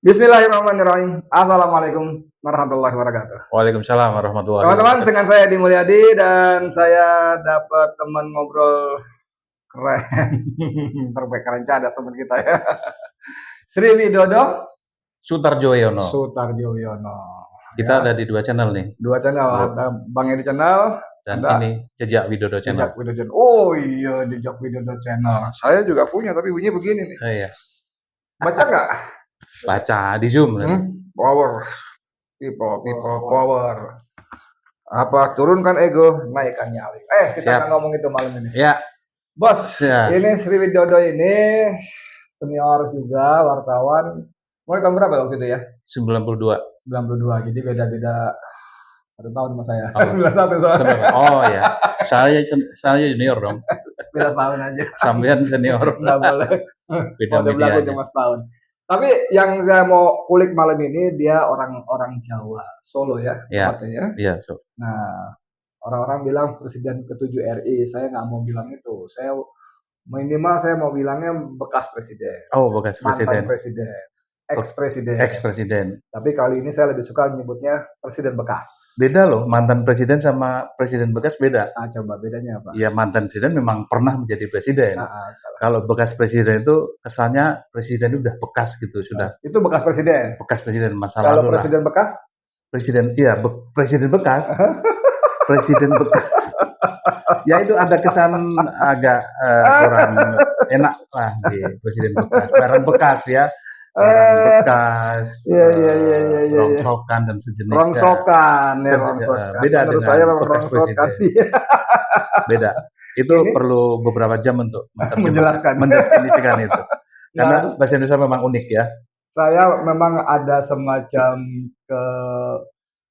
Bismillahirrahmanirrahim. Assalamualaikum warahmatullahi wabarakatuh. Waalaikumsalam warahmatullahi Teman-teman, wabarakatuh. dengan saya Edi Mulyadi dan saya dapat teman ngobrol keren. Terbaik keren cadas teman kita ya. Sri Widodo Sutarjoyono. Sutarjoyono. Kita Ya, ada di 2 channel nih. 2 channel, Oh. ada Bang Edi channel, Dan ada ini Jejak Widodo channel. Jejak Widodo. Oh iya, Jejak Widodo channel. Saya juga punya tapi bunyi begini nih. Oh iya. Baca nggak? Baca di Zoom kan. Power. People power. Apa turunkan ego, naikkan nyali. Kita Siap. nggak ngomong itu malam ini. Ya, Bos, Ya. ini Sri Widodo ini senior juga, wartawan. Mulai tahun berapa waktu itu ya? 92. 92, jadi beda-beda 1 tahun sama saya. Oh. 91 soalnya. Kenapa? Oh ya. Saya junior dong. Beda setahun aja. Sampean senior. Nggak boleh. Beda Udah berlaku medianya. cuma setahun. Tapi yang saya mau kulik malam ini dia orang Jawa, Solo ya, Ya. tempatnya ya. Iya, so. Nah, orang-orang bilang Presiden ke-7 RI, saya nggak mau bilang itu. Saya minimal saya mau bilangnya bekas presiden, Oh, bekas mantan presiden. presiden, ex-presiden. Ex-presiden. Tapi kali ini saya lebih suka menyebutnya presiden bekas. Beda loh, mantan presiden sama presiden bekas beda. Ah, coba bedanya apa? Ya, mantan presiden memang pernah menjadi presiden. Nah, Kalau bekas presiden itu kesannya presiden itu udah bekas gitu, sudah itu bekas presiden. bekas presiden masa Kalau lalu lah. presiden bekas, Presiden, iya, presiden bekas. Presiden bekas. Ya itu ada kesan agak kurang enak lah di presiden bekas. Barang bekas ya. Barang bekas, Iya. rongsokan dan sejenisnya. Rongsokan ya, rongsokan. Beda Menurut dengan saya memang bekas rongsokan. presiden. Beda. Itu Ini perlu beberapa jam untuk menjelaskan. mendefinisikan itu. Karena Nah, bahasa Indonesia memang unik ya. saya memang ada semacam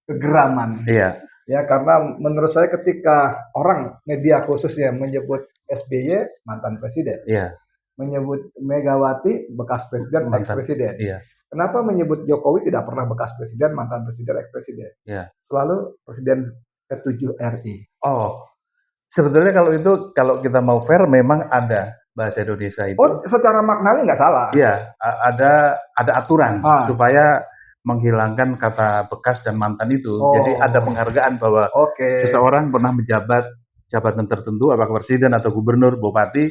kegeraman. Iya. Ya, karena menurut saya ketika orang media khususnya menyebut SBY mantan presiden, Iya. menyebut Megawati bekas presiden, Mantan. ex-presiden. Iya. Kenapa menyebut Jokowi tidak pernah bekas presiden, mantan presiden, ex-presiden? Iya. Selalu presiden ke-7 RI. Oh, sebetulnya kalau kita mau fair memang ada bahasa Indonesia itu. Oh, secara maknanya nggak salah. Iya, ada aturan supaya menghilangkan kata bekas dan mantan itu. Oh. Jadi ada penghargaan bahwa Oke. seseorang pernah menjabat jabatan tertentu, apakah presiden atau gubernur, bupati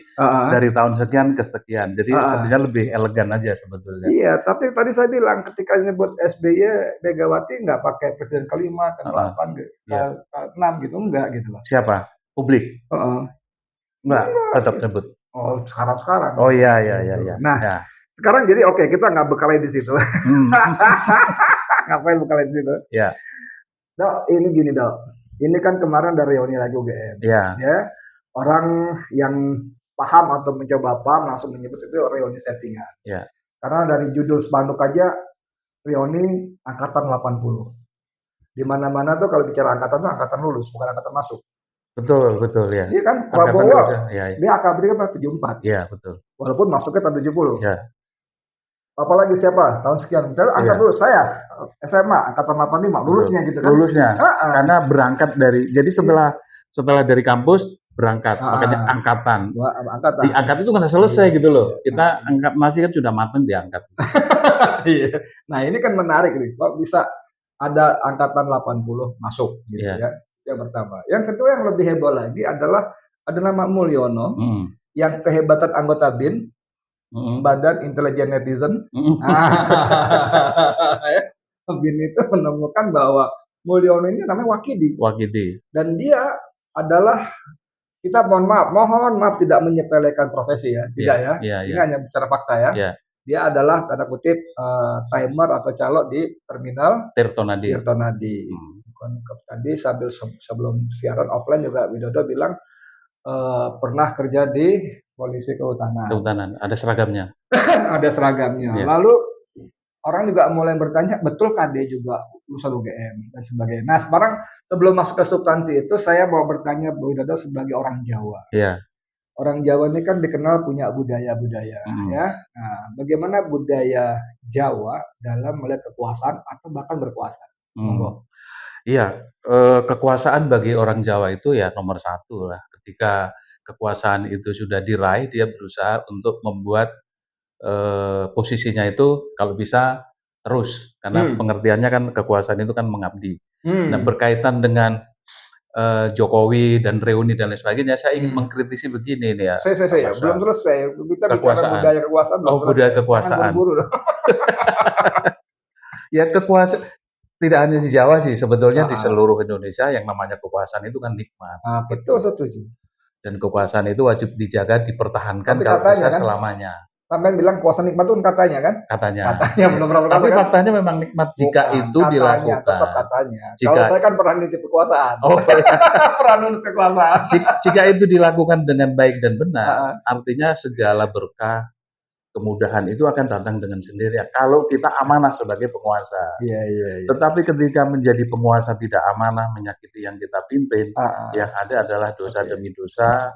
dari tahun sekian ke sekian. Jadi sebenarnya lebih elegan aja sebetulnya. Iya, tapi tadi saya bilang ketika nyebut SBY, Megawati nggak pakai presiden ke-5, ke-8, ke-6 gitu, enggak gitu loh. Siapa? Publik? Enggak, tetap sebut. Oh, sekarang. Oh iya. Nah, ya. sekarang jadi oke, kita nggak bekalai di situ. Ngapain bekalai di situ? Ya. Dok, ini gini dok. Ini kan kemarin dari reuni lagi UGM. Ya. Ya. Orang yang paham atau mencoba paham langsung menyebut itu reuni settingan. Ya. Karena dari judul spanduk aja reuni angkatan 80. Di mana-mana tuh kalau bicara angkatan tuh angkatan lulus, bukan angkatan masuk. Betul ya. Iya kan, Prabowo, ya. dia AKB kan 74. Iya, betul. Walaupun masuknya tahun 70. Ya. Apalagi siapa? Tahun sekian. Misalnya angkat lulus saya, SMA, angkatan 85, lulusnya gitu kan. Lulusnya. Karena berangkat dari, jadi setelah dari kampus, berangkat. Makanya angkatan. Diangkat itu kan selesai gitu loh. Kita angkat masih kan sudah matang diangkat. Iya. Nah ini kan menarik nih. Kok bisa ada angkatan 80 masuk gitu ya. Yang pertama. Yang kedua yang lebih heboh lagi adalah ada nama Mulyono yang kehebatan anggota BIN, Badan Intelijen Netizen. BIN itu menemukan bahwa Mulyono ini namanya Wakidi. Dan dia adalah, kita mohon maaf tidak menyepelekan profesi ya, tidak ya. Ini hanya bicara fakta ya. Dia adalah tanda kutip timer atau calo di terminal Tirtonadi. Tadi sebelum siaran offline juga Widodo bilang pernah kerja di Polisi Kehutanan. Ada seragamnya. Ada seragamnya. Lalu orang juga mulai bertanya, betul KD juga lulusan UGM dan sebagainya. Nah, sekarang sebelum masuk ke substansi itu, saya mau bertanya Bu Widodo sebagai orang Jawa. Iya. Orang Jawa ini kan dikenal punya budaya-budaya, ya. Nah, bagaimana budaya Jawa dalam melihat kekuasaan atau bahkan berkuasa? Iya, kekuasaan bagi orang Jawa itu ya nomor 1 lah. Ketika kekuasaan itu sudah diraih, dia berusaha untuk membuat posisinya itu kalau bisa terus karena pengertiannya kan kekuasaan itu kan mengabdi. Nah, berkaitan dengan Jokowi dan reuni dan lain sebagainya, saya ingin mengkritisi begini nih ya. Saya belum selesai. Kita bicara budaya kekuasaan belum selesai. Budaya kekuasaan. Jangan buru-buru. Ya kekuasaan tidak hanya di Jawa sih, sebetulnya di seluruh Indonesia yang namanya kekuasaan itu kan nikmat. Betul, setuju. Dan kekuasaan itu wajib dijaga, dipertahankan kalau bisa kan, selamanya. Sampai bilang kekuasaan nikmat itu katanya kan? Katanya belum pernah. Tapi faktanya memang nikmat jika itu dilakukan. Tetap katanya. Kalau saya kan pernah nitip kekuasaan. Pernah nunut kekuasaan. Jika itu dilakukan dengan baik dan benar, artinya segala berkah, kemudahan itu akan datang dengan sendirinya kalau kita amanah sebagai penguasa. Iya. Tetapi ketika menjadi penguasa tidak amanah, menyakiti yang kita pimpin, yang ada adalah dosa demi dosa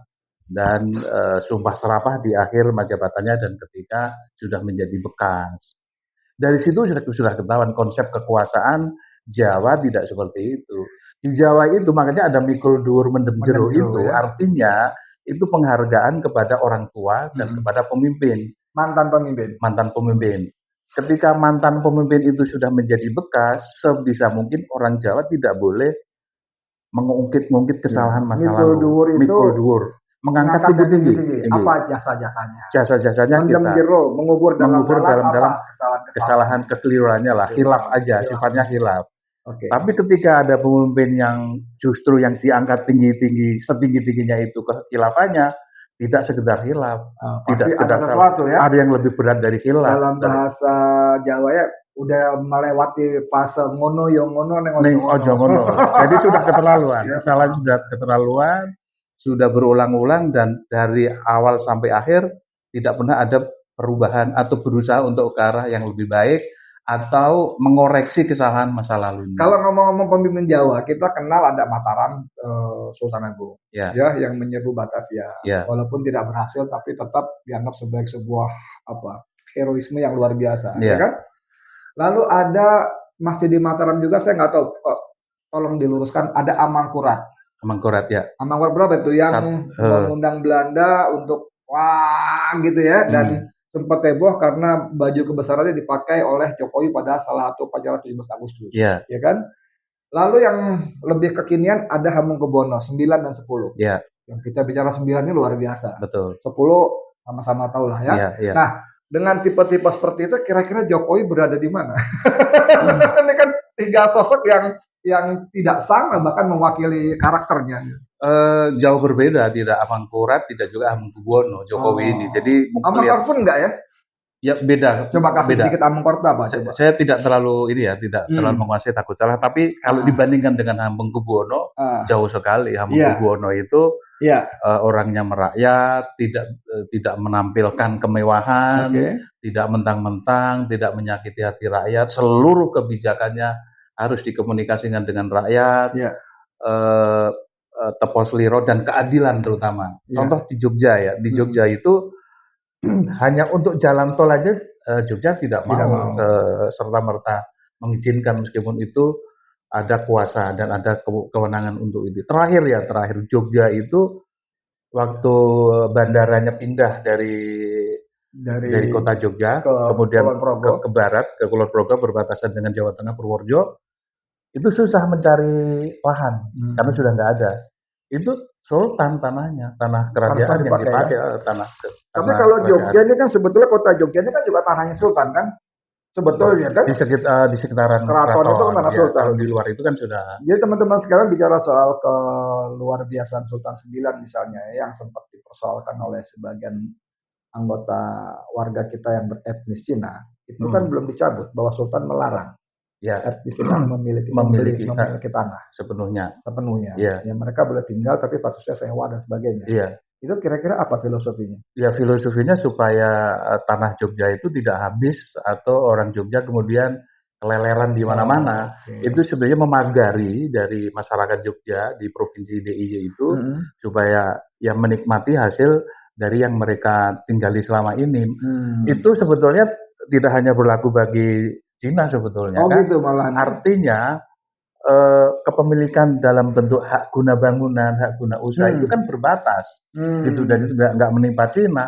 dan sumpah serapah di akhir masa jabatannya dan ketika sudah menjadi bekas. Dari situ sudah ketahuan konsep kekuasaan Jawa tidak seperti itu. Di Jawa itu makanya ada mikul dhuwur mendem jero itu, artinya itu penghargaan kepada orang tua dan kepada pemimpin. Mantan pemimpin. Ketika mantan pemimpin itu sudah menjadi bekas, sebisa mungkin orang Jawa tidak boleh mengungkit-ungkit kesalahan masa lalu. Mikul dhuwur, mengangkat tinggi-tinggi. Apa jasa-jasanya? Jasa-jasanya kita mengubur dalam kesalahan kekeliruannya lah, khilaf aja, sifatnya khilaf. Tapi ketika ada pemimpin yang justru yang diangkat tinggi-tinggi, setinggi-tingginya itu kehilafannya, tidak sekedar hilaf, tidak sekedar sesuatu ya. Ada yang lebih berat dari hilaf. Dalam bahasa Jawa ya, udah melewati fase ngono neng ojo ngono. Jadi sudah keterlaluan. Kesalahan sudah keterlaluan, sudah berulang-ulang dan dari awal sampai akhir tidak pernah ada perubahan atau berusaha untuk ke arah yang lebih baik atau mengoreksi kesalahan masa lalu. Kalau ngomong-ngomong pemimpin Jawa, kita kenal ada Mataram Sultan Agung, ya yang menyerbu Batavia. Walaupun tidak berhasil, tapi tetap dianggap sebagai sebuah heroisme yang luar biasa, ya kan? Lalu ada masih di Mataram juga, saya nggak tahu, tolong diluruskan, ada Amangkurat. Amangkurat ya. Amangkurat berapa itu yang mengundang Belanda untuk gitu ya, dan sempat heboh karena baju kebesarannya dipakai oleh Jokowi pada salah satu upacara 17 Agustus. Ya kan? Lalu yang lebih kekinian ada Hamengkubuwono 9 dan 10. Yang kita bicara 9 ini luar biasa. Betul. 10 sama-sama tahu lah ya. Nah, dengan tipe-tipe seperti itu kira-kira Jokowi berada di mana? Ini kan 3 sosok yang tidak sama bahkan mewakili karakternya. Jauh berbeda, tidak Amangkurat, tidak juga Hamengkubuwono Jokowi ini. Jadi Amangkurat pun enggak ya? Ya beda. Coba kasih sedikit Amangkurat apa? Saya tidak terlalu terlalu menguasai, takut salah. Tapi kalau dibandingkan dengan Hamengkubuwono jauh sekali. Hamengkubuwono itu orangnya merakyat, tidak menampilkan kemewahan, tidak mentang-mentang, tidak menyakiti hati rakyat. Seluruh kebijakannya harus dikomunikasikan dengan rakyat. Tepos liro dan keadilan terutama. Contoh di Jogja ya, di Jogja itu hanya untuk jalan tol aja Jogja tidak mau serta-merta mengizinkan meskipun itu ada kuasa dan ada kewenangan untuk itu. Terakhir Jogja itu waktu bandaranya pindah dari kota Jogja kemudian ke barat ke Kulon Progo berbatasan dengan Jawa Tengah Purworejo, itu susah mencari lahan karena sudah nggak ada. Itu sultan tanahnya, tanah kerajaan yang dipakai tanah. Tapi kalau Jogja ini kan sebetulnya kota Jogja ini kan juga tanahnya sultan kan? Sebetulnya kan? Di sekitaran keraton itu kan tanah sultan. Kalau di luar itu kan sudah. Jadi teman-teman sekarang bicara soal keluar biasaan Sultan 9 misalnya yang sempat dipersoalkan oleh sebagian anggota warga kita yang beretnis Cina, itu kan belum dicabut bahwa sultan melarang. Etnis Cina memiliki tanah sepenuhnya. Ya mereka boleh tinggal tapi statusnya sewa dan sebagainya. Itu kira-kira apa filosofinya? Ya filosofinya supaya tanah Jogja itu tidak habis atau orang Jogja kemudian keleleran di mana-mana. Itu sebenarnya memagari dari masyarakat Jogja di provinsi DIY itu supaya yang menikmati hasil dari yang mereka tinggali selama ini. Itu sebetulnya tidak hanya berlaku bagi Cina sebetulnya kan. Gitu malah. Artinya kepemilikan dalam bentuk hak guna bangunan, hak guna usaha itu kan berbatas, gitu, dan itu nggak menimpa Cina.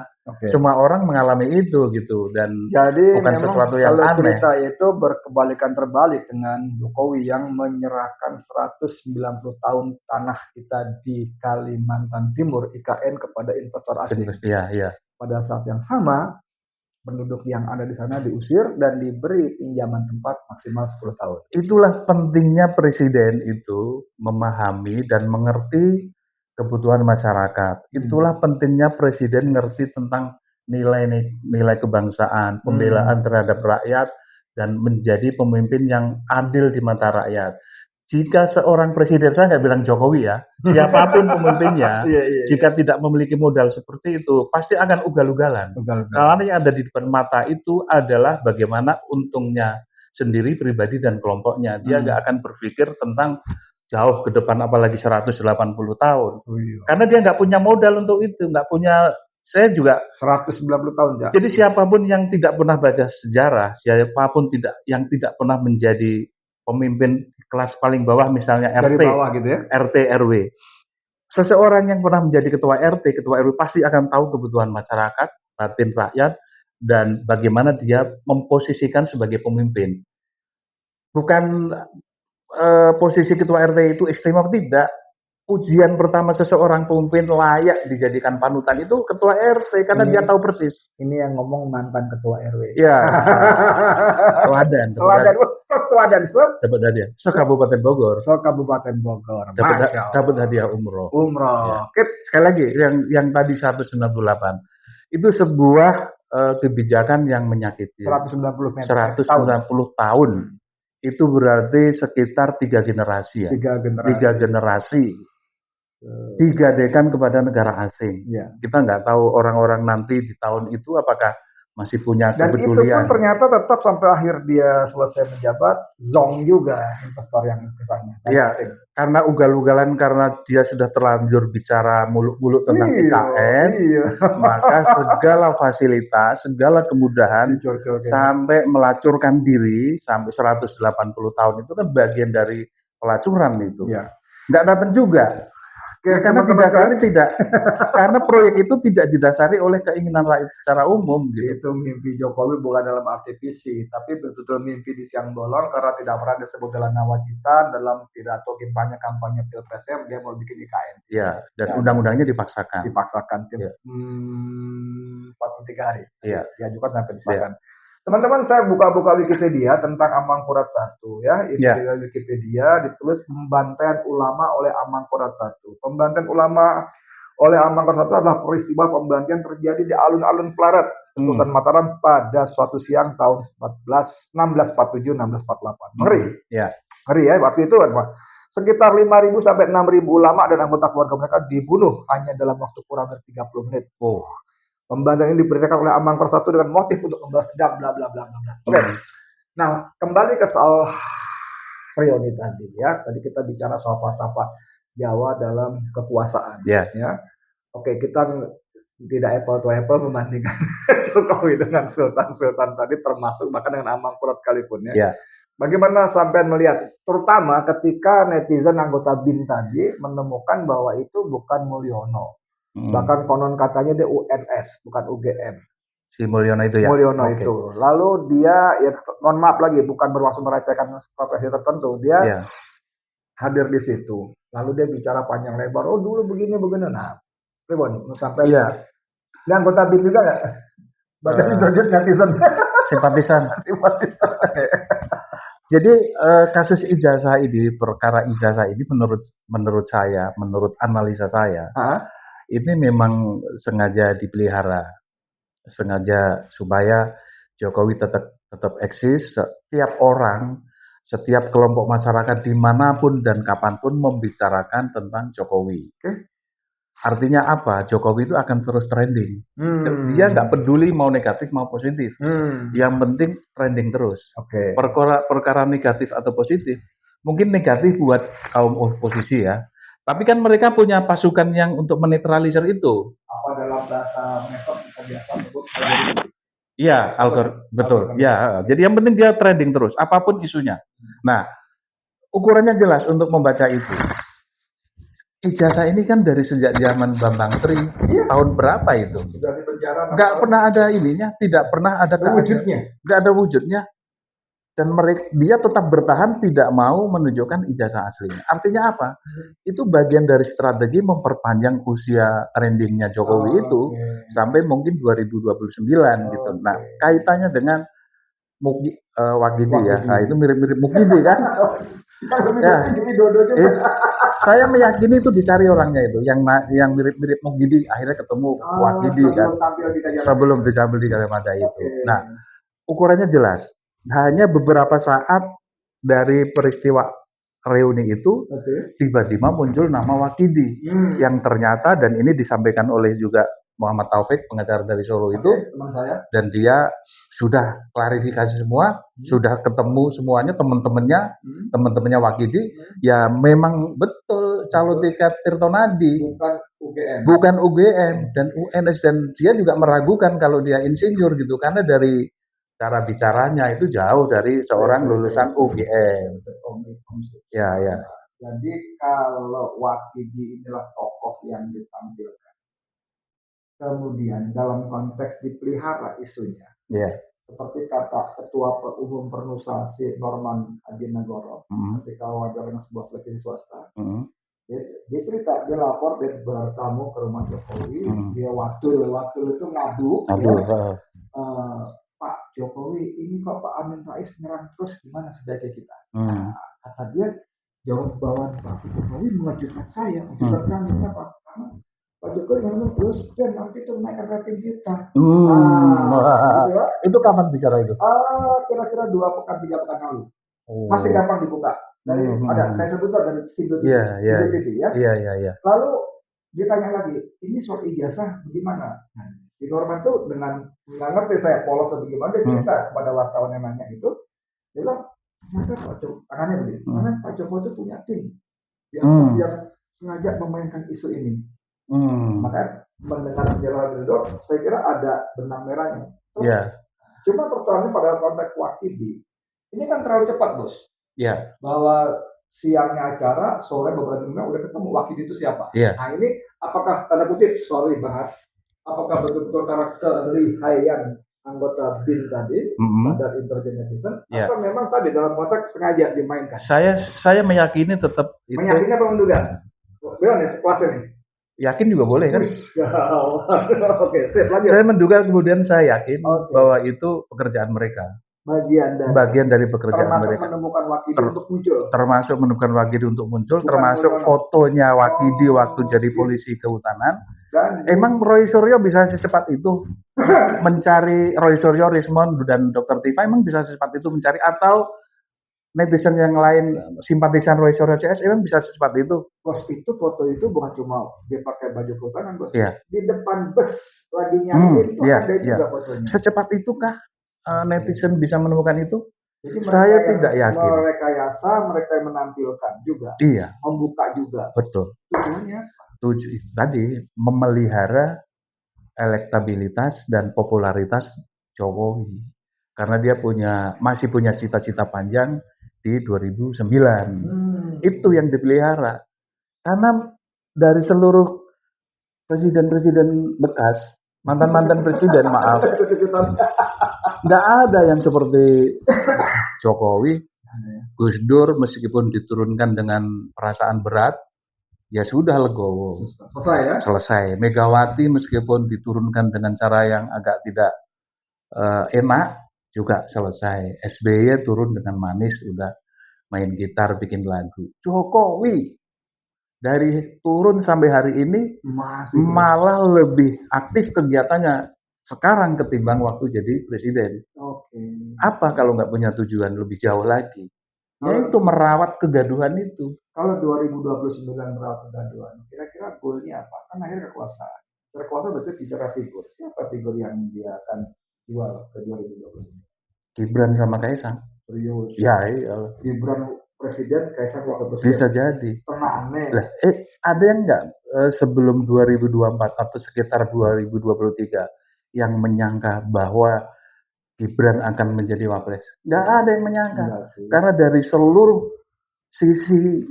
Semua orang mengalami itu gitu, dan jadi bukan memang sesuatu yang kalau aneh. cerita itu berkebalikan terbalik dengan Jokowi yang menyerahkan 190 tahun tanah kita di Kalimantan Timur IKN kepada investor asing. Iya. Pada saat yang sama, penduduk yang ada di sana diusir dan diberi pinjaman tempat maksimal 10 tahun. Itulah pentingnya presiden itu memahami dan mengerti kebutuhan masyarakat. Itulah pentingnya presiden ngerti tentang nilai kebangsaan, pembelaan terhadap rakyat, dan menjadi pemimpin yang adil di mata rakyat. Jika seorang presiden, saya nggak bilang Jokowi ya, siapapun pemimpinnya, jika tidak memiliki modal seperti itu, pasti akan ugal-ugalan. Karena yang ada di depan mata itu adalah bagaimana untungnya sendiri, pribadi, dan kelompoknya. Dia nggak akan berpikir tentang jauh ke depan, apalagi 180 tahun. Karena dia nggak punya modal untuk itu, nggak punya. Saya juga 190 tahun, ya. Jadi siapapun yang tidak pernah baca sejarah, siapapun yang tidak pernah menjadi pemimpin kelas paling bawah, misalnya Dari bawah gitu ya. RT, RW. Seseorang yang pernah menjadi ketua RT, ketua RW pasti akan tahu kebutuhan masyarakat, batin rakyat, dan bagaimana dia memposisikan sebagai pemimpin. Bukan posisi ketua RT itu istimewa, tidak. Ujian pertama seseorang pemimpin layak dijadikan panutan itu ketua RT, karena dia tahu persis. Ini yang ngomong mantan ketua RW. Iya. Teladan. Dapat hadiah. Kabupaten Bogor. Kabupaten Bogor. Dapat hadiah umroh. Ya. Sekali lagi, yang tadi 198 itu sebuah kebijakan yang menyakiti. 190 tahun. Itu berarti sekitar 3 generasi ya. 3 generasi. Digadekan kepada negara asing. Kita nggak tahu orang-orang nanti di tahun itu apakah masih punya kepedulian. Dan itu pun ternyata tetap sampai akhir dia selesai menjabat, zong juga investor yang kesana. Iya, karena ugal-ugalan, karena dia sudah terlanjur bicara muluk-muluk tentang IKN, maka segala fasilitas, segala kemudahan, sampai melacurkan diri, sampai 180 tahun itu kan bagian dari pelacuran itu. Nggak datang juga. Karena didasari karena proyek itu tidak didasari oleh keinginan rakyat secara umum. Gitu. Itu mimpi Jokowi bukan dalam arti visi, tapi betul-betul mimpi di siang bolong, karena tidak pernah disebut dalam nawacita, dalam pidato kampanye pilpresnya dia mau bikin IKN. Iya, dan undang-undangnya dipaksakan. 43 hari. Iya. Diajukan sampai disahkan. Teman-teman, saya buka-buka Wikipedia tentang Amangkurat I ya. Ini Wikipedia ditulis pembantaian ulama oleh Amangkurat I. Pembantaian ulama oleh Amangkurat I adalah peristiwa pembantaian terjadi di alun-alun Pleret, Sultan Mataram pada suatu siang tahun 1647-1648. Ngeri. Ngeri ya, waktu itu sekitar 5.000 sampai 6.000 ulama dan anggota keluarga mereka dibunuh hanya dalam waktu kurang dari 30 menit. Pembantaian ini diberitakan oleh Amangkurat I dengan motif untuk membalas dendam, bla bla bla bla. Nah, kembali ke soal reuni tadi ya. Tadi kita bicara soal falsafah Jawa dalam kekuasaan. Ya. Kita tidak apple to apple membandingkan Jokowi dengan sultan-sultan tadi, termasuk bahkan dengan Amangkurat sekalipun ya. Bagaimana sampean melihat, terutama ketika netizen anggota BIN tadi menemukan bahwa itu bukan Mulyono. Bahkan konon katanya dia UNS, bukan UGM. Si Mulyono itu ya? Mulyono itu. Lalu dia, ya mohon maaf lagi, bukan bermaksud merecehkan profesi tertentu. Dia hadir di situ. Lalu dia bicara panjang lebar, oh dulu begini. Nah, Ribon, sampai ini anggota BIN juga nggak? Bahkan itu netizen. Simpatisan. Jadi kasus ijazah ini, perkara ijazah ini menurut saya, menurut analisa saya, ini memang sengaja dipelihara, sengaja supaya Jokowi tetap eksis. Setiap orang, setiap kelompok masyarakat dimanapun dan kapanpun membicarakan tentang Jokowi. Artinya apa? Jokowi itu akan terus trending. Dia nggak peduli mau negatif mau positif. Yang penting trending terus. Perkara negatif atau positif, mungkin negatif buat kaum oposisi ya. Tapi kan mereka punya pasukan yang untuk menetralisir itu. Apa dalam bahasa metode kita biasa sebut Iya, betul. Ya, jadi yang penting dia trending terus, apapun isunya. Nah, ukurannya jelas untuk membaca itu. ijazah ini kan dari sejak zaman Bambang Tri, tahun berapa itu? Sudah di penjara. Nggak pernah ada ininya, tidak pernah ada wujudnya. Nggak ada wujudnya. Dan dia tetap bertahan tidak mau menunjukkan ijazah aslinya. Artinya apa? Itu bagian dari strategi memperpanjang usia trendingnya Jokowi itu sampai mungkin 2029 gitu. Nah, kaitannya dengan Wahyudi ya. Nah, itu mirip-mirip Mukidi kan? Ya. Saya meyakini itu dicari orangnya itu, yang mirip-mirip Mukidi akhirnya ketemu Wahyudi kan. Sebelum ditampil di Gajah itu. Nah, ukurannya jelas. Hanya beberapa saat dari peristiwa reuni itu, tiba-tiba muncul nama Wahyudi yang ternyata, dan ini disampaikan oleh juga Muhammad Taufik, pengacara dari Solo itu, dan dia sudah klarifikasi semua, sudah ketemu semuanya teman-temannya Wahyudi, ya memang betul calon tiket Tirto Nadi, bukan UGM dan UNS, dan dia juga meragukan kalau dia insinyur gitu, karena dari cara bicaranya itu jauh dari seorang lulusan UGM. Ya. Jadi kalau Wahyudi inilah tokoh yang ditampilkan, kemudian dalam konteks dipelihara isunya, seperti kata Ketua Umum Pernusa Norman Adinegoro, ketika wawancara dengan sebuah televisi swasta, dia cerita, dia lapor, dia bertamu ke rumah Jokowi, dia waktu itu ngadu. Pak Jokowi, ini kok Pak Amin Rais nyerang terus, gimana sebaiknya kita? Nah, kata dia, jawaban Pak Jokowi mengejutkan saya. Mengejutkan kenapa? Karena Pak Jokowi ngomong terus, dan nanti itu menaikkan rating kita. Gitu ya. Itu kapan bicara itu? Kira-kira 2-3 pekan lalu. Masih gampang dibuka. Dari ada, saya sebutkan dari Sindo TV. Iya. Lalu ditanya lagi, ini soal ijazah bagaimana? Di Norman tuh dengan nggak ngerti saya polos atau gimana, dia cerita kepada wartawan yang nanya itu, dia bilang, ternyata Pak Jokowi itu punya tim yang sengaja memainkan isu ini. Maka mendengar penjelasan itu, saya kira ada benang merahnya. Cuma persoalannya pada konteks Wahyudi, ini kan terlalu cepat, Bos. Bahwa siangnya acara, sore beberapa jam udah ketemu Wahyudi itu siapa. Nah ini apakah tanda kutip, sorry Barat, apakah betul-betul karakter Lihayan anggota BIN tadi, Badan Intelijen Netizen, atau memang tadi dalam konteks sengaja dimainkan? Saya meyakini tetap itu. Meyakini apa menduga? Bilang nih kelasnya nih. Yakin juga boleh kan? Oke, sip, lanjut. Saya menduga, kemudian saya yakin bahwa itu pekerjaan mereka. Bagian dari pekerjaan mereka. Menemukan Wahyudi untuk muncul. Termasuk menemukan Wahyudi untuk muncul, termasuk fotonya Wahyudi waktu jadi polisi kehutanan. Emang Roy Suryo bisa secepat itu mencari Roy Suryo, Rismond, dan Dr. Tifa, emang bisa secepat itu mencari, atau netizen yang lain simpatisan Roy Suryo CS emang bisa secepat itu? Bos, itu foto itu bukan cuma dia pakai baju kehutanan, Bos. Di depan bus lagi nyari itu ada juga fotonya. Secepat itukah netizen bisa menemukan itu? Jadi saya tidak yakin. Merekayasa, mereka yang menampilkan juga. Membuka juga. Betul. Tujuannya tadi memelihara elektabilitas dan popularitas Jokowi, karena dia masih punya cita-cita panjang di 2009. Itu yang dipelihara, karena dari seluruh presiden bekas, mantan presiden, maaf, nggak ada yang seperti Jokowi. Gus Dur meskipun diturunkan dengan perasaan berat, ya sudah legowo. Selesai. Megawati meskipun diturunkan dengan cara yang agak tidak enak, juga selesai. SBY turun dengan manis, udah main gitar, bikin lagu. Jokowi dari turun sampai hari ini malah lebih aktif kegiatannya sekarang ketimbang waktu jadi presiden. Apa kalau nggak punya tujuan lebih jauh lagi? Yaitu merawat kegaduhan itu. Kalau 2029 merawat kegaduhan, kira-kira goalnya apa? Kan akhirnya kekuasaan. Kekuasaan betul bicara figur. Siapa figur yang dia akan jual ke 2029? Gibran sama Kaisang. Serius? Ya, iya. Gibran presiden, Kaisang wakil presiden. Bisa jadi. Aneh. Ada yang nggak sebelum 2024 atau sekitar 2023 yang menyangka bahwa Gibran akan menjadi wapres? Nggak ada yang menyangka. Karena dari seluruh sisi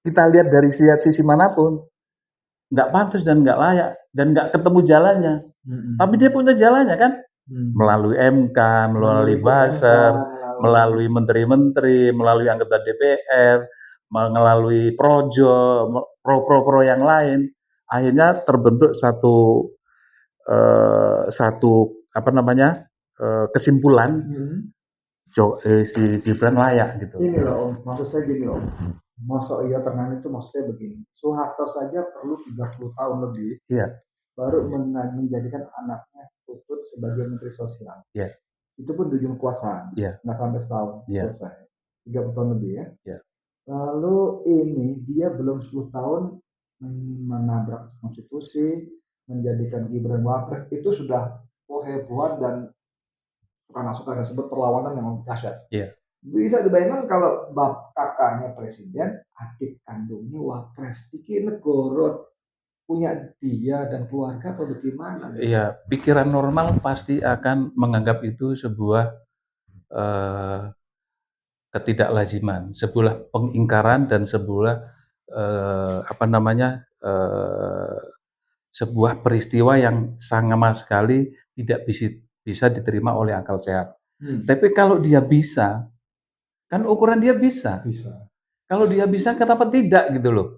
kita lihat dari sisi manapun, nggak pantas dan nggak layak dan nggak ketemu jalannya. Tapi dia punya jalannya kan, melalui MK, melalui buzzer, melalui menteri-menteri, melalui anggota DPR, melalui projo, pro yang lain. Akhirnya terbentuk satu kesimpulan, si Gibran layak gitu. Ini loh Om, maksud saya gini Om. Masa iya tenang itu maksudnya begini. Soeharto saja perlu 30 tahun lebih. Iya. Baru menjadikan anaknya Putut sebagai Menteri Sosial. Iya. Itu pun di ujung kekuasaan. Iya. Nggak sampai setahun selesai. 30 tahun lebih ya. Iya. Lalu ini dia belum 10 tahun menabrak konstitusi, menjadikan Gibran Wapres, itu sudah hebohan dan suka sebut perlawanan yang dahsyat. Iya. Bisa dibayangkan kalau kakaknya presiden, adik kandungnya wapres, iki negara punya dia dan keluarga atau bagaimana? Iya, pikiran normal pasti akan menganggap itu sebuah ketidaklaziman, sebuah pengingkaran dan sebuah sebuah peristiwa yang sama sekali tidak bisa diterima oleh akal sehat. Tapi kalau dia bisa, kan ukuran dia bisa. Kalau dia bisa, kenapa tidak gitu loh?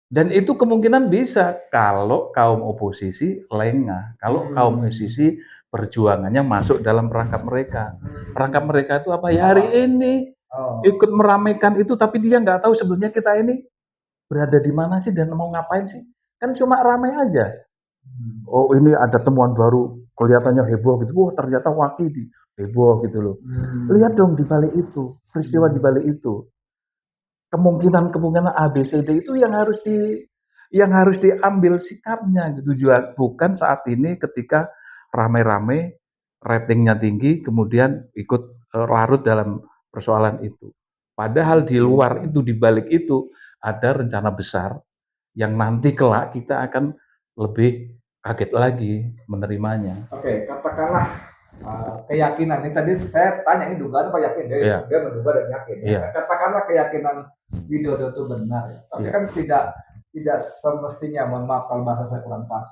Dan itu kemungkinan bisa kalau kaum oposisi lengah, kalau kaum oposisi perjuangannya masuk dalam perangkap mereka. Perangkap mereka itu apa? Ya hari ini ikut meramaikan itu, tapi dia nggak tahu sebetulnya kita ini berada di mana sih dan mau ngapain sih? Kan cuma ramai aja. Oh ini ada temuan baru, kelihatannya heboh gitu. Wah ternyata Wakidi heboh gitu loh. Lihat dong di balik itu, peristiwa di balik itu. Kemungkinan A, B, C, D itu yang harus diambil sikapnya gitu juga, bukan saat ini ketika rame-rame ratingnya tinggi kemudian ikut larut dalam persoalan itu. Padahal di luar itu, di balik itu ada rencana besar yang nanti kelak kita akan lebih kaget lagi menerimanya. Oke, katakanlah keyakinan ini tadi saya tanya ini dugaan apa yakin dia menduga dan yakin. Katakanlah keyakinan Widodo itu benar, tapi kan tidak semestinya, mohon maaf kalau bahasa saya kurang pas,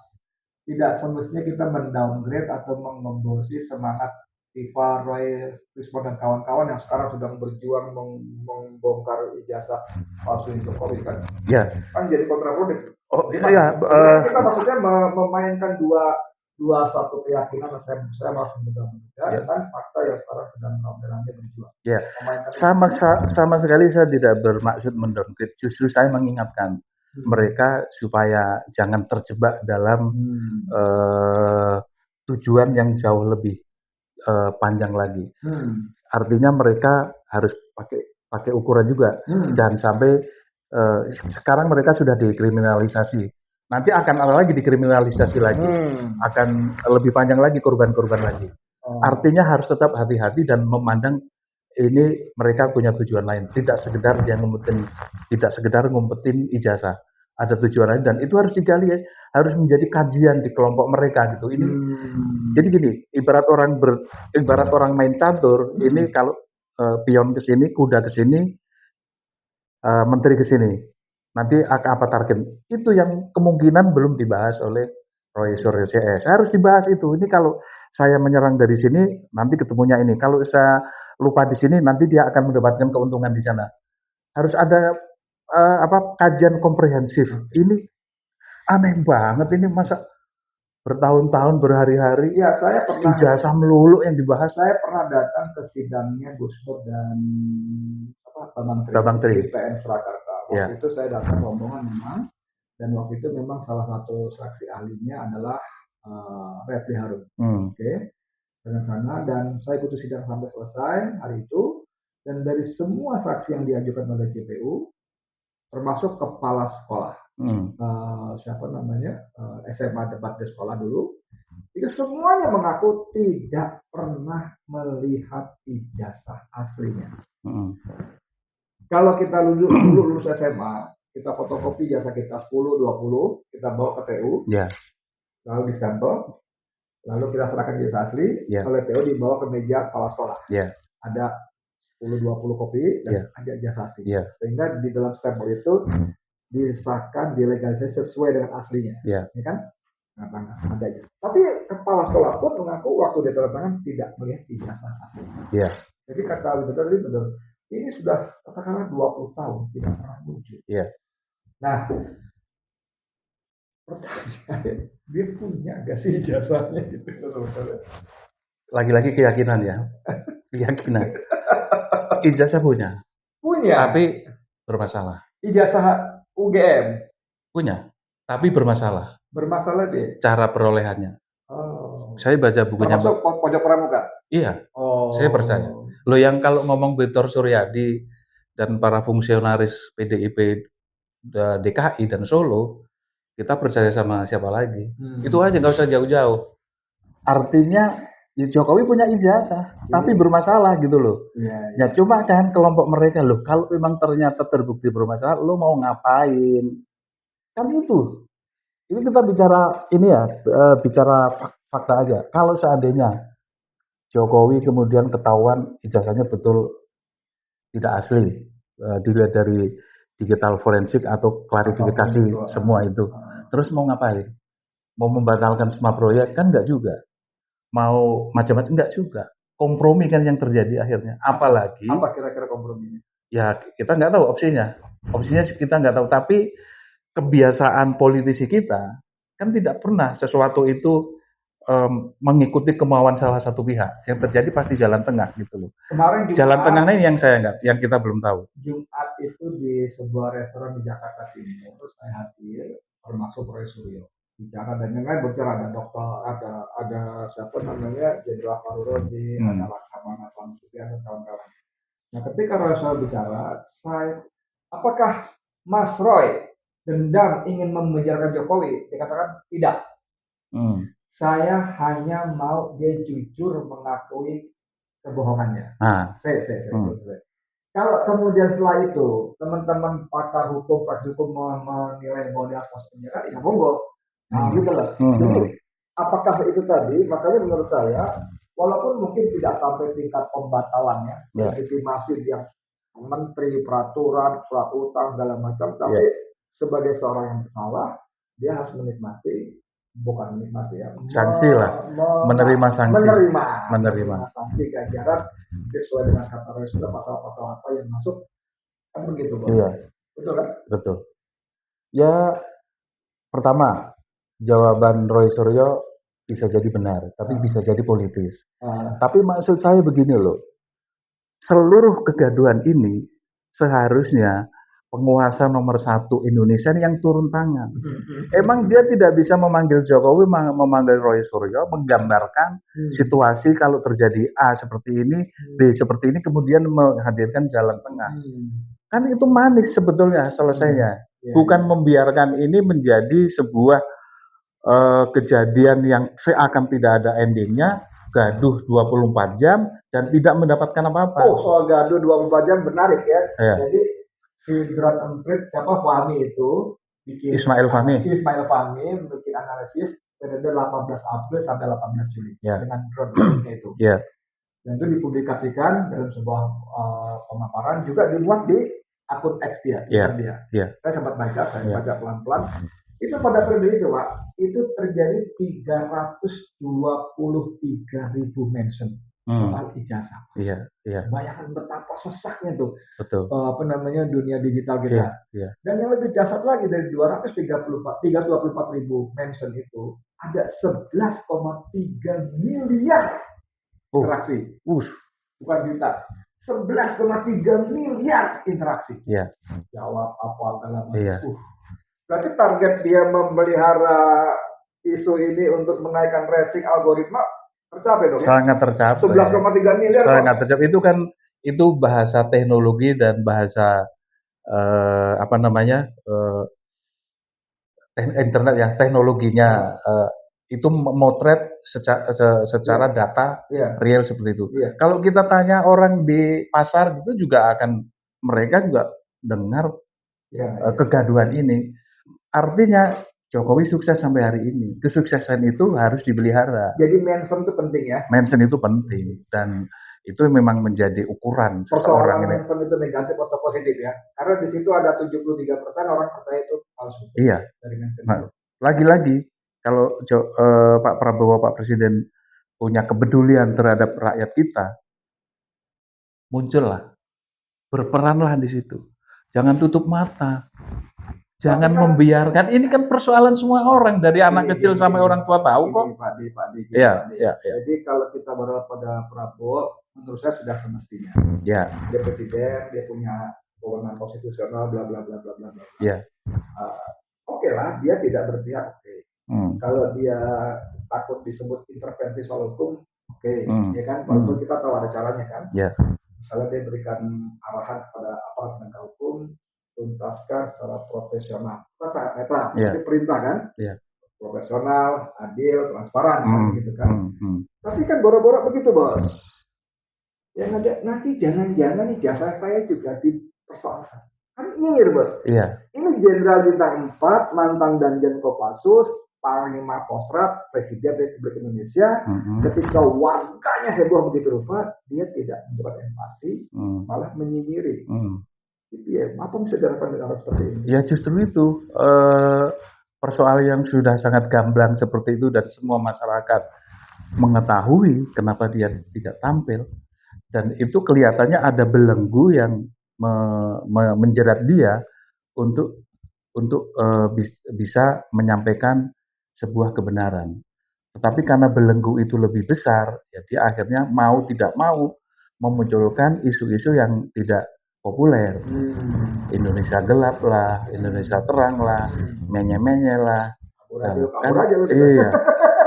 tidak semestinya kita mendowngrade atau mengembosi semangat Iva, Roy, Rismon dan kawan-kawan yang sekarang sedang berjuang membongkar ijazah palsu Jokowi kan. Iya. Kan jadi kontraproduktif. Oh iya. Kita maksudnya memainkan dua satu keyakinan, saya masih mudah-mudahan dengan fakta yang sekarang sedang rame-rame berjuang. Ya. Sama sekali saya tidak bermaksud mendowngrade. Justru saya mengingatkan mereka supaya jangan terjebak dalam tujuan yang jauh lebih panjang lagi. Artinya mereka harus pakai ukuran juga. Jangan sampai sekarang mereka sudah dikriminalisasi. Nanti akan ada lagi dikriminalisasi lagi. Akan lebih panjang lagi korban-korban lagi. Artinya harus tetap hati-hati dan memandang ini mereka punya tujuan lain. Tidak sekedar ngumpetin ijazah. Ada tujuan lain dan itu harus digali ya. Harus menjadi kajian di kelompok mereka gitu. Ini jadi gini, ibarat orang main catur, ini kalau pion ke sini, kuda ke sini, menteri ke sini. Nanti apa target? Itu yang kemungkinan belum dibahas oleh Roy Suryo CS. Harus dibahas itu. Ini kalau saya menyerang dari sini, nanti ketemunya ini. Kalau saya lupa di sini, nanti dia akan mendapatkan keuntungan di sana. Harus ada kajian komprehensif. Ini aneh banget ini, masa bertahun-tahun berhari-hari ya saya pernah ijazah melulu yang dibahas. Saya pernah datang ke sidangnya Gus Dur dan Bambang Tri di PN Surakarta. Waktu itu saya datang rombongan memang, dan waktu itu memang salah satu saksi ahlinya adalah Refli Harun. Oke. Dengan sana dan saya ikuti sidang sampai selesai hari itu, dan dari semua saksi yang diajukan oleh JPU termasuk kepala sekolah SMA debat di sekolah dulu, itu semuanya mengaku tidak pernah melihat ijazah aslinya. Kalau kita dulu lulus SMA, kita fotokopi ijazah kita 10, 20, kita bawa ke TU, lalu distempel, lalu kita serahkan ijazah asli, oleh TU dibawa ke meja kepala sekolah. Ada 10-20 kopi dan ada ijazah asli. Sehingga di dalam stempel itu disahkan, dilegalisasi sesuai dengan aslinya. Ya kan? Nah, ada ijazah. Tapi kepala sekolah pun mengaku waktu dia tanda tangan tidak melihat ijazah asli. Jadi kata betul, ini sudah katakanlah 20 tahun tidak pernah muncul. Nah, pertanyaan, dia punya gak sih ijazahnya gitu sebetulnya? Lagi-lagi keyakinan ya. Keyakinan. Ijazah punya. Tapi bermasalah. Ijazah UGM punya, tapi bermasalah. Bermasalah dia. Cara perolehannya. Saya baca bukunya. Termasuk pojok pramuka. Iya. Saya percaya. Lo yang kalau ngomong Victor Suryadi dan para fungsionaris PDIP DKI dan Solo, kita percaya sama siapa lagi? Itu aja, nggak usah jauh-jauh. Artinya Jokowi punya ijazah, tapi bermasalah gitu loh. Ya cuma kan kelompok mereka loh, kalau memang ternyata terbukti bermasalah, lo mau ngapain? Kan itu kita bicara ini ya, bicara fakta aja. Kalau seandainya Jokowi kemudian ketahuan ijazahnya betul tidak asli, dilihat dari digital forensik atau klarifikasi semua itu, terus mau ngapain? Mau membatalkan semua proyek kan enggak juga. Mau macam-macam enggak juga. Kompromi kan yang terjadi akhirnya. Apalagi apa kira-kira komprominya? Ya kita nggak tahu opsinya. Opsinya kita nggak tahu. Tapi kebiasaan politisi kita kan tidak pernah sesuatu itu mengikuti kemauan salah satu pihak. Yang terjadi pasti jalan tengah gitu loh. Kemarin Jumat, jalan tengahnya yang kita belum tahu. Jumat itu di sebuah restoran di Jakarta Timur, saya hadir termasuk Roy Suryo. Bicara dan yang lain bicara, ada dokter, ada siapa namanya Jenderal Faruroji, ada Laksamana Samsuti, dan kawan-kawan. Nah, ketika Roy Suryo bicara, apakah Mas Roy dendam ingin memenjarakan Jokowi? Dia katakan tidak. Saya hanya mau dia jujur mengakui kebohongannya. Saya. Kalau kemudian setelah itu teman-teman pakar hukum, praktisi hukum menilai bahwa dia harus masuk penjara, ya monggo. Gitu lah. Jadi apakah itu tadi? Makanya menurut saya, walaupun mungkin tidak sampai tingkat pembatalannya, legitimasi yang menteri, peraturan, prautang, segala macam, tapi sebagai seorang yang bersalah, dia harus menikmati, bukan menikmati ya, sanksi lah, menerima sanksi, menerima sanksi ganjaran sesuai dengan kata Roy sudah pasal-pasal apa yang masuk, kan begitu, Bang? Betul kan? Betul. Ya, pertama, jawaban Roy Suryo bisa jadi benar, tapi bisa jadi politis. Tapi maksud saya begini loh, seluruh kegaduhan ini seharusnya penguasa nomor 1 Indonesia yang turun tangan. Emang dia tidak bisa memanggil Jokowi, memanggil Roy Suryo, menggambarkan situasi kalau terjadi A seperti ini, B seperti ini, kemudian menghadirkan jalan tengah. Kan itu manis sebetulnya selesainya. Bukan membiarkan ini menjadi sebuah kejadian yang seakan tidak ada endingnya, gaduh 24 jam dan tidak mendapatkan apa-apa. Soal gaduh 24 jam menarik ya. Jadi si drone emprit siapa Fahmi itu bikin Ismail Fahmi bikin analisis periode 18 April sampai 18 Juli dengan drone itu. Dan itu dipublikasikan dalam sebuah pemaparan, juga dimuat di akun X dia. Saya sempat baca, baca pelan-pelan. Itu pada periode itu, Pak, itu terjadi 323.000 mention soal ijazah. Bayangkan betapa sesaknya tuh. Betul. Dunia digital kita. Dan yang lebih dasar lagi, dari 324.000 mention itu ada 11,3 miliar interaksi. Bukan juta. 11,3 miliar interaksi. Jawab apa dalam berarti target dia memelihara isu ini untuk menaikkan rating algoritma tercapai dong? Sangat tercapai. 11,3 miliar. Sangat tercapai. Itu bahasa teknologi dan bahasa internet yang teknologinya itu motret secara data real seperti itu. Kalau kita tanya orang di pasar itu juga akan, mereka juga dengar kegaduhan ini. Artinya Jokowi sukses sampai hari ini. Kesuksesan itu harus dipelihara. Jadi mention itu penting ya? Mention itu penting. Dan Itu memang menjadi ukuran seseorang ini. Persoalan itu negatif atau positif ya. Karena di situ ada 73% orang percaya itu palsu. Iya. Dari Manson. Nah, lagi-lagi kalau Pak Prabowo, Pak Presiden punya kepedulian terhadap rakyat kita, muncullah, berperanlah di situ. Jangan tutup mata. Jangan membiarkan. Ini kan persoalan semua orang, dari anak kecil sampai orang tua tahu kok. Pak Di. Iya. Jadi kalau kita berharap pada Prabowo, menurut saya sudah semestinya. Ya. Dia presiden, dia punya kewenangan konstitusional, bla bla bla bla bla bla. Ya. Oke lah, dia tidak berpihak. Oke. Kalau dia takut disebut intervensi soal hukum, oke. Ya kan, walaupun kita tahu ada caranya kan. Ya. Misalnya dia berikan arahan kepada aparat penegak hukum, tuntaskan secara profesional, sangat netral, itu perintah kan, profesional, adil, transparan, kan, gitu kan. Tapi kan boro-boro begitu bos, yang ada nanti jangan-jangan ijazah saya juga dipersoalkan, kan nyindir bos. Ini Jenderal Bintang 4, mantan Danjen Kopassus, Panglima Kostrat, Presiden Republik Indonesia, ketika warganya heboh begitu rupa, dia tidak mendapat empati, malah menyinyiri. Ya, apa bisa dilakukan dengan seperti ini? Ya justru itu persoalan yang sudah sangat gamblang seperti itu dan semua masyarakat mengetahui kenapa dia tidak tampil, dan itu kelihatannya ada belenggu yang menjerat dia untuk bisa menyampaikan sebuah kebenaran. Tetapi karena belenggu itu lebih besar, ya dia akhirnya mau tidak mau memunculkan isu-isu yang tidak populer. Indonesia gelap lah, Indonesia terang lah, menye-menye lah. Iya.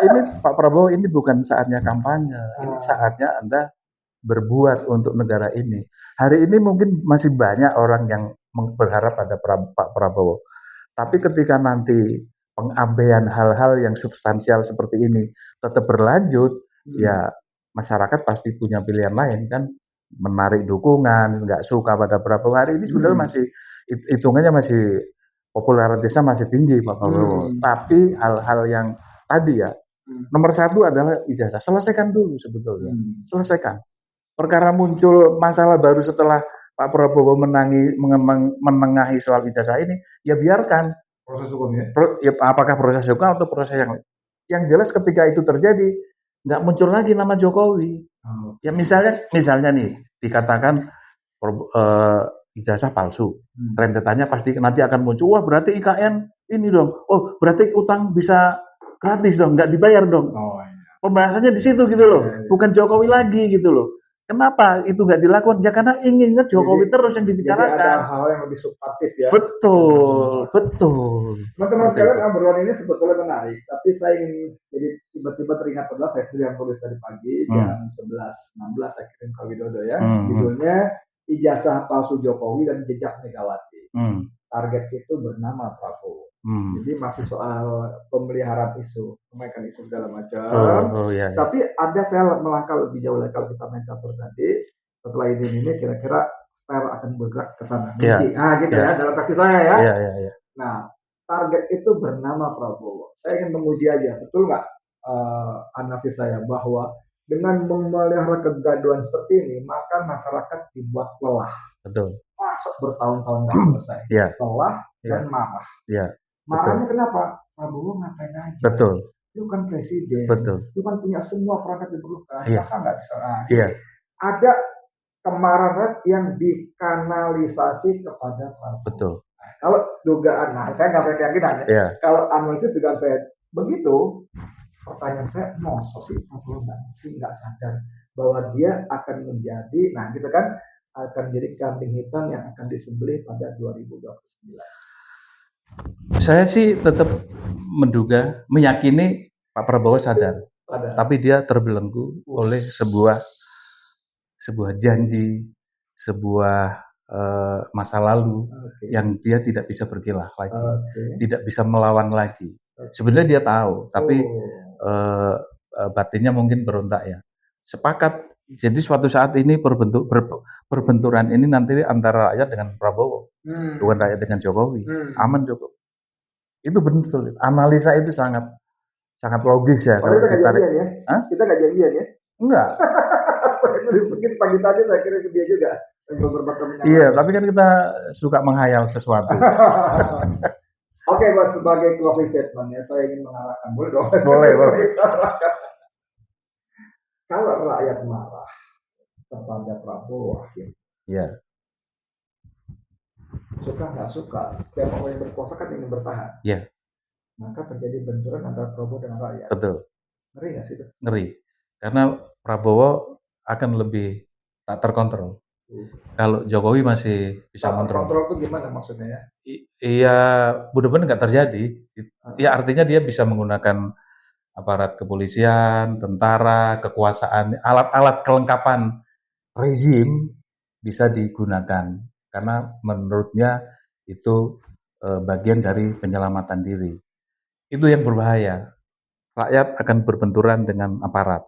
Ini Pak Prabowo, ini bukan saatnya kampanye, ini saatnya Anda berbuat untuk negara ini. Hari ini mungkin masih banyak orang yang berharap pada Pak Prabowo. Tapi ketika nanti pengabaian hal-hal yang substansial seperti ini tetap berlanjut, ya masyarakat pasti punya pilihan lain kan, menarik dukungan, nggak suka pada Prabowo. Hari ini sebenarnya masih hitungannya masih popularitasnya masih tinggi Pak Prabowo. Tapi hal-hal yang tadi ya, nomor satu adalah ijazah. Selesaikan dulu sebetulnya, selesaikan. Perkara muncul masalah baru setelah Pak Prabowo menengahi soal ijazah ini, ya biarkan proses hukumnya. Apakah proses hukum atau proses yang jelas ketika itu terjadi, nggak muncul lagi nama Jokowi. Ya misalnya nih dikatakan ijazah palsu, rentetannya pasti nanti akan muncul. Wah berarti IKN ini dong. Oh berarti utang bisa gratis dong, nggak dibayar dong. Pembahasannya di situ gitu loh, bukan Jokowi lagi gitu loh. Kenapa itu nggak dilakukan? Ya karena inginnya Jokowi terus yang dibicarakan. Jadi ada hal yang lebih substantif ya. Betul. Teman-teman sekalian, obrolan ini sebetulnya menarik, tapi saya ingin jadi tiba-tiba teringat adalah saya sendiri yang tulis tadi pagi jam 11.16 saya kirim ke Widodo ya. Judulnya Ijazah Palsu Jokowi dan Jejak Megawati. Target itu bernama Prabowo. Jadi masih soal pemeliharaan isu, pemegang isu segala macam. Iya. Tapi ada saya melangkah lebih jauh lagi kalau kita main catur tadi. Setelah ini kira-kira style akan bergerak ke sana. Gitu ya dalam versi saya ya. Iya. Nah, target itu bernama Prabowo. Saya ingin menguji aja, betul nggak analisis saya bahwa dengan memelihara kegaduhan seperti ini, maka masyarakat dibuat lelah. Betul. Masuk bertahun-tahun nggak selesai. Lelah dan marah. Marahnya kenapa? Prabowo ngapain aja? Betul. Lu kan presiden. Betul. Lu kan punya semua perangkat diperlukan. Masa nggak bisa? Ada kemarahan yang dikanalisasi kepada Prabowo. Betul. Nah, kalau dugaan, saya nggak punya keyakinan ya. Kalau analisis dugaan saya begitu, pertanyaan saya, sih Prabowo nggak sadar bahwa dia akan menjadi, gitu kan, akan jadi kambing hitam yang akan disembelih pada 2029. Saya sih tetap meyakini Pak Prabowo sadar. Tapi dia terbelenggu oleh sebuah janji, sebuah masa lalu yang dia tidak bisa berkilah lagi, tidak bisa melawan lagi. Sebenarnya dia tahu, tapi batinnya mungkin berontak ya. Sepakat. Jadi suatu saat ini perbenturan ini nanti antara rakyat dengan Prabowo, bukan rakyat dengan Jokowi. Aman Jokowi. Itu betul. Analisa itu sangat logis ya. Kalau kita nggak janjian ya? Kita nggak janjian ya? Enggak. Saya mungkin pagi tadi saya kira ke dia juga. Iya, tapi kan kita suka menghayal sesuatu. Oke, Bos, sebagai closing statement ya, saya ingin mengarahkan. Boleh dong? Boleh. Kalau rakyat marah kepada Prabowo akhirnya, ya. suka nggak suka, setiap orang yang berkuasa kan ingin bertahan. Ya. Maka terjadi benturan antara Prabowo dengan rakyat. Betul. Ngeri nggak sih itu? Ngeri. Karena Prabowo akan lebih tak terkontrol. Kalau Jokowi masih bisa kontrol. Kontrol itu gimana maksudnya ya? Iya, mudah-mudahan nggak terjadi. Ya artinya dia bisa menggunakan aparat kepolisian, tentara, kekuasaan, alat-alat kelengkapan rezim bisa digunakan karena menurutnya itu bagian dari penyelamatan diri. Itu yang berbahaya. Rakyat akan berbenturan dengan aparat.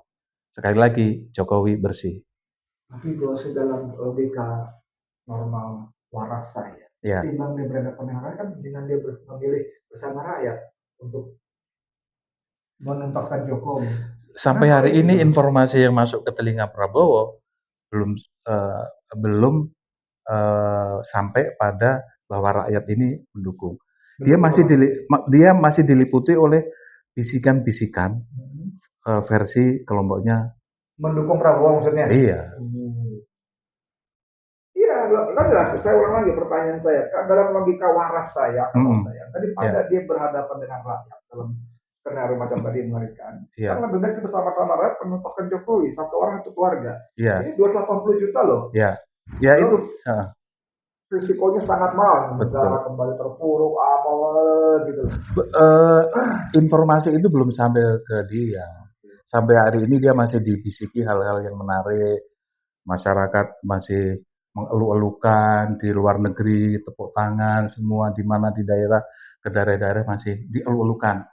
Sekali lagi, Jokowi bersih. Tapi kalau dalam logika normal waras saya, timbang dia berhadapan dengan rakyat kan dengan dia memilih bersama rakyat untuk menuntaskan Jokowi. Sampai hari ini informasi yang masuk ke telinga Prabowo belum sampai pada bahwa rakyat ini mendukung. Dia masih diliputi oleh bisikan-bisikan versi kelompoknya mendukung Prabowo maksudnya. Iya. Iya, saya ulang lagi pertanyaan saya. Dalam logika waras saya, tadi pada dia berhadapan dengan rakyat dalam skenario macam tadi mengerikan. Kan lebih baik bersama-sama rakyat menuntaskan Jokowi, satu orang satu keluarga. Ini 280 juta loh. Iya. Ya itu. Risikonya sangat mahal, negara kembali terpuruk, gitu. Informasi itu belum sampai ke dia. Sampai hari ini dia masih dibisiki hal-hal yang menarik. Masyarakat masih mengeluh-elukan di luar negeri, tepuk tangan semua di mana di daerah ke daerah-daerah masih dieluh-elukan.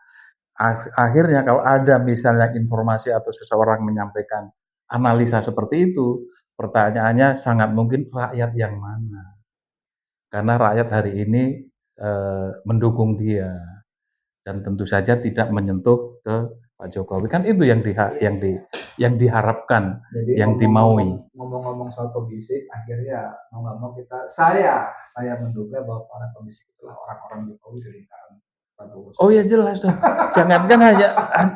Akhirnya kalau ada misalnya informasi atau seseorang menyampaikan analisa seperti itu, pertanyaannya sangat mungkin rakyat yang mana? Karena rakyat hari ini mendukung dia dan tentu saja tidak menyentuh ke Pak Jokowi. Kan itu yang diharapkan, jadi yang dimaui. Ngomong-ngomong soal pembisik, akhirnya mau nggak mau saya menduga bahwa para pembisik itulah orang-orang Jokowi di lingkaran Prabowo. Oh ya jelas dong.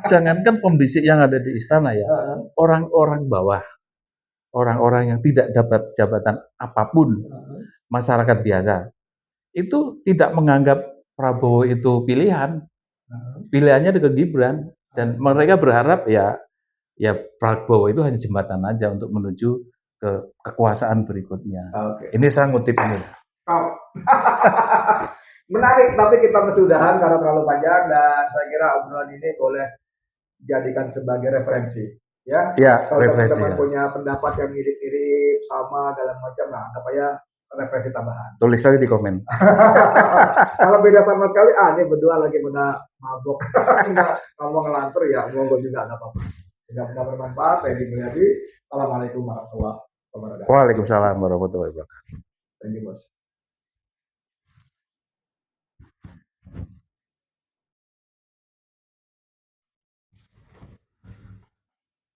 Jangankan pembisik yang ada di istana ya, orang-orang bawah, orang-orang yang tidak dapat jabatan apapun, masyarakat biasa, itu tidak menganggap Prabowo itu pilihan. Pilihannya ke Gibran. Dan mereka berharap ya Prabowo itu hanya jembatan aja untuk menuju ke kekuasaan berikutnya. Ini saya ngutip ini. Menarik, tapi kita sudahan karena terlalu panjang dan saya kira obrolan ini boleh jadikan sebagai referensi. Ya, kalau teman-teman punya pendapat yang mirip-mirip sama dalam macam, anggap aja referensi tambahan. Tulis aja di komen. Kalau beda sama sekali, ini berdua lagi pada mabok, nggak ngomong ngelantur ya, monggo juga nggak apa-apa. Tidak bermanfaat. Saya Mulyadi. Assalamualaikum warahmatullahi wabarakatuh. Waalaikumsalam warahmatullahi wabarakatuh. Thank you, Bos.